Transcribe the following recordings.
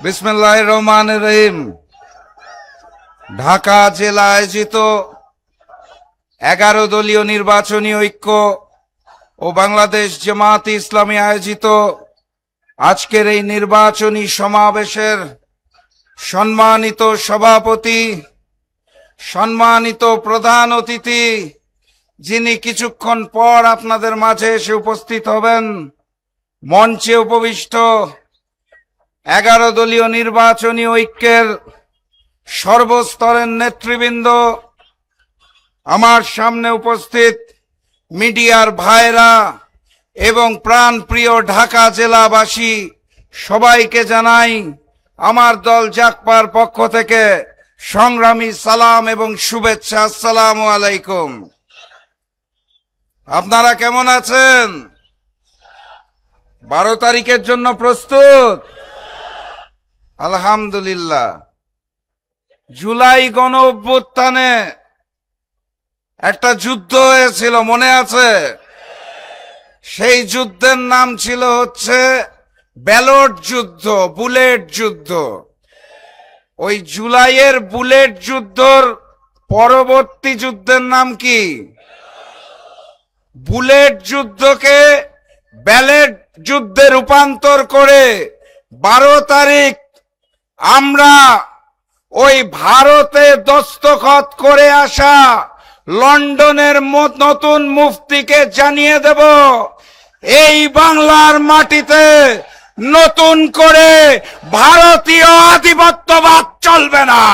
বিসমিল্লাহির রহমানির রহিম। ঢাকা জেলা আয়োজিত 11 দলীয় নির্বাচনী ঐক্য ও বাংলাদেশ জামায়াতে ইসলামী আয়োজিত আজকের এই নির্বাচনী সমাবেশের সম্মানিত সভাপতি, সম্মানিত প্রধান অতিথি, যিনি কিছুক্ষণ পর আপনাদের মাঝে এসে উপস্থিত হবেন, মঞ্চে উপবিষ্ট 11 দলীয় নির্বাচনী ঐক্যের সর্বস্তরের নেতৃবৃন্দ, আমার সামনে উপস্থিত মিডিয়ার ভাইরা এবং প্রাণপ্রিয় ঢাকা জেলাবাসী, সবাইকে জানাই আমার দল জাকপার পক্ষ থেকে সংগ্রামী সালাম এবং শুভেচ্ছা। আসসালামু আলাইকুম। আপনারা কেমন আছেন? 12 তারিখের জন্য প্রস্তুত? আলহামদুলিল্লাহ। জুলাই গণ অভ্যুত্থানে একটা যুদ্ধ হয়েছিল, মনে আছে? সেই যুদ্ধের নাম ছিল হচ্ছে ব্যালট যুদ্ধ, বুলেট যুদ্ধ। ওই জুলাইয়ের বুলেট যুদ্ধর পরবর্তী যুদ্ধের নাম কি? বুলেট যুদ্ধকে ব্যালট যুদ্ধে রূপান্তর করে 12 তারিখ আমরা ওই ভারতে দস্তখত করে আসা লন্ডনের নতুন মুফতিকে জানিয়ে দেব, এই বাংলার মাটিতে নতুন করে ভারতীয় আধিপত্যবাদ চলবে না।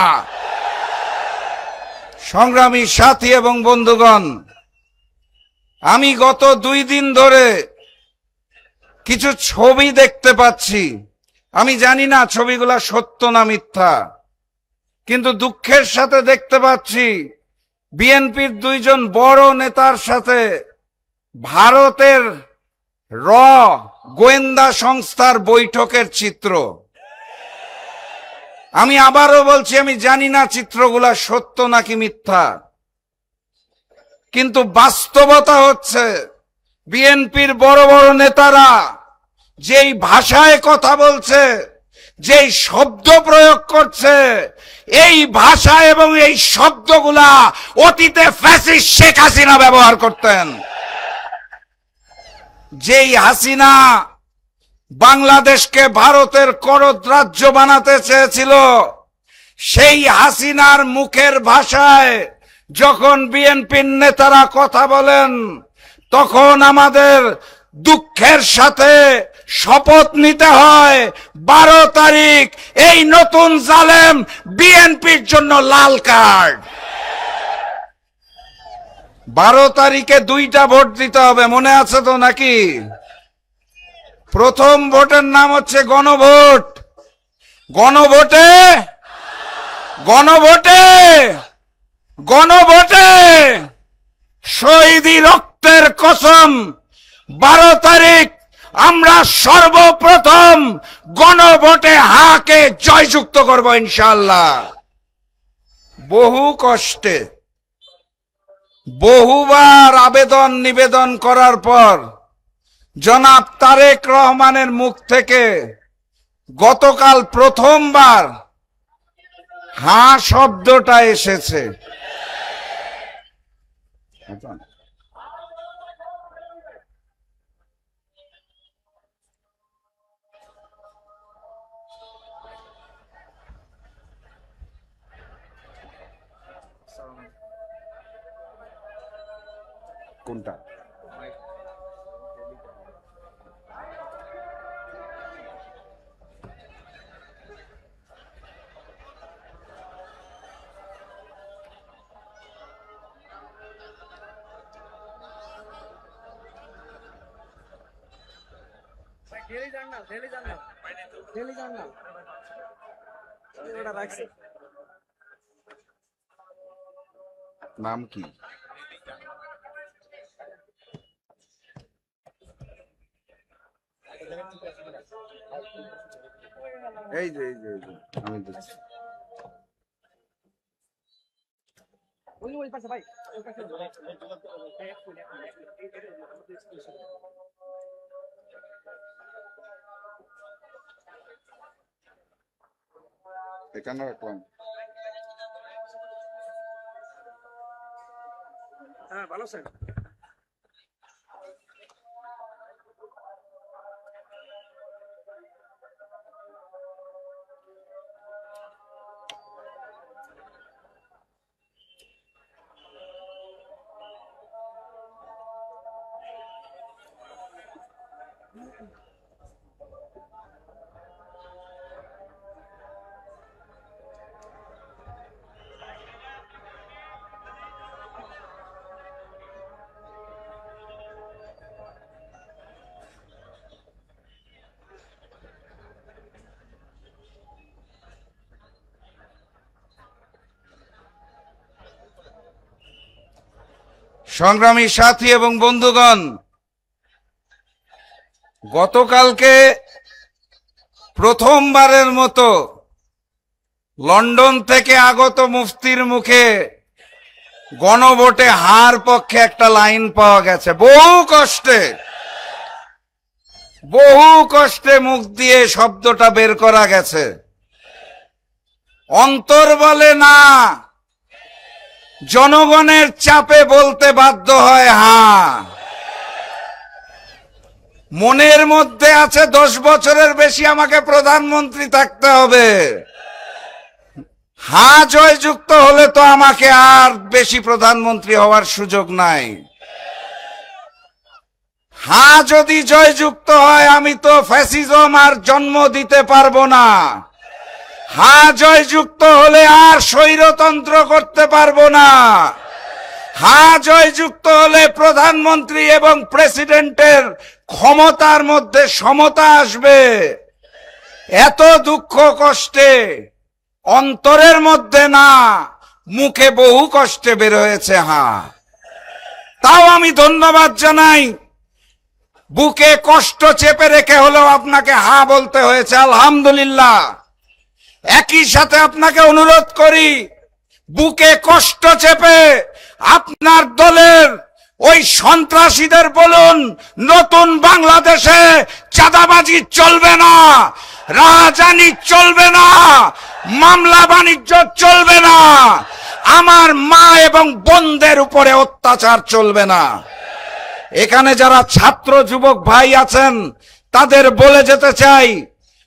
সংগ্রামী সাথী এবং বন্ধুগণ, আমি গত 2 দিন ধরে কিছু ছবি দেখতে পাচ্ছি। আমি জানি না ছবিগুলা সত্য না মিথ্যা, কিন্তু দুঃখের সাথে দেখতে পাচ্ছি বিএনপির 2 জন বড় নেতার সাথে ভারতের গোয়েন্দা সংস্থার বৈঠকের চিত্র। আমি আবারও বলছি, আমি জানি না চিত্রগুলা সত্য নাকি মিথ্যা, কিন্তু বাস্তবতা হচ্ছে বিএনপির বড় বড় নেতারা যেই ভাষায় কথা বলছে, যেই শব্দ প্রয়োগ করছে, এই ভাষা এবং এই শব্দগুলা অতীতে ফ্যাসিস্ট শেখ হাসিনা ব্যবহার করতেন। যেই হাসিনা বাংলাদেশকে ভারতের করদ রাজ্য বানাতে চেয়েছিল, সেই হাসিনার মুখের ভাষায় যখন বিএনপির নেতারা কথা বলেন, তখন আমাদের দুঃখের সাথে শপথ নিতে হয় 12 তারিখ এই নতুন জালেম বিএনপির জন্য লাল কার্ড। 12 তারিখে 2টা ভোট দিতে হবে, মনে আছে তো নাকি? প্রথম ভোটের নাম হচ্ছে গণভোট। গণভোটে গণভোটে গণভোটে শহীদি রক্তের কসম, 12 তারিখ আমরা সর্বপ্রথম গণভোটে হাকে জয়যুক্ত করব ইনশাআল্লাহ। বহু কষ্টে বহুবার আবেদন নিবেদন করার পর জনাব তারেক রহমানের মুখ থেকে গতকাল প্রথমবার হাঁ শব্দটা এসেছে। কোনটা? নাম কি? এই যে আমি দিচ্ছি। এখানে রাখলাম। হ্যাঁ, ভালো স্যার। সংগ্রামী সাথী এবং বন্ধুগণ, গতকালকে প্রথমবারের মতো লন্ডন থেকে আগত মুফতির মুখে গণভোটে হার পক্ষে একটা লাইন পাওয়া গেছে। বহু কষ্টে মুখ দিয়ে শব্দটা বের করা গেছে। অন্তর বলে না, জনগণের চাপে বলতে বাধ্য হয় হ্যাঁ। মনের মধ্যে আছে 10 বছরের বেশি আমাকে প্রধানমন্ত্রী থাকতে হবে। হ্যাঁ জয়যুক্ত হলে তো আমাকে আর বেশি প্রধানমন্ত্রী হওয়ার সুযোগ নাই। হ্যাঁ যদি জয়যুক্ত হয় আমি তো ফ্যাসিজম আর জন্ম দিতে পারবো না। হ্যাঁ জয়যুক্ত হলে আর স্বৈরতন্ত্র করতে পারবো না। হ্যাঁ জয়যুক্ত হলে প্রধানমন্ত্রী এবং প্রেসিডেন্টের ক্ষমতার মধ্যে সমতা আসবে। এত দুঃখ কষ্টে অন্তরের মধ্যে না, মুখে বহু কষ্টে বের হয়েছে হ্যাঁ। তাও আমি ধন্যবাদ জানাই, বুকে কষ্ট চেপে রেখে হলেও আপনাকে হ্যাঁ বলতে হয়েছে, আলহামদুলিল্লাহ। একই সাথে আপনাকে অনুরোধ করি, বুকে কষ্ট চেপে আপনার দলের ওই সন্ত্রাসীদের বলুন, নতুন বাংলাদেশে চাঁদাবাজি চলবে না, রাহাজানি চলবে না, মামলা বাণিজ্য চলবে না, আমার মা এবং বোনদের উপরে অত্যাচার চলবে না। এখানে যারা ছাত্র যুবক ভাই আছেন তাদের বলে যেতে চাই,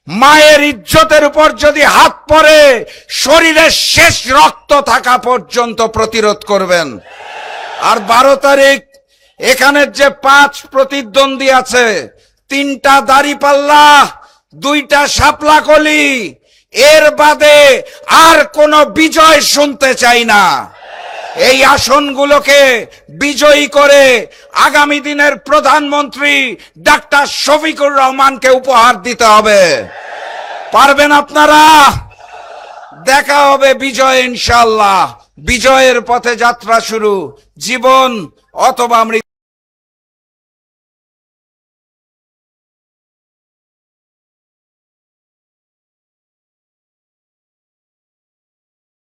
মায়ের ইজ্জতের উপর যদি হাত পড়ে শরীরের শেষ রক্ত থাকা পর্যন্ত প্রতিরোধ করবেন। আর 12 তারিখ এখানের যে 5 প্রতিদ্বন্দ্বী আছে, 3টা দাড়িপাল্লা, 2টা শাপলাকলি, এর বাদে আর কোনো বিজয় শুনতে চাই না। এই আসনগুলোকে বিজয়ী করে আগামী দিনের প্রধানমন্ত্রী ডাক্তার শফিকুর রহমানকে উপহার দিতে হবে। পারবেন আপনারা? দেখা হবে বিজয় ইনশাআল্লাহ। বিজয়ের পথে যাত্রা শুরু, জীবন অথবা মৃত্যু।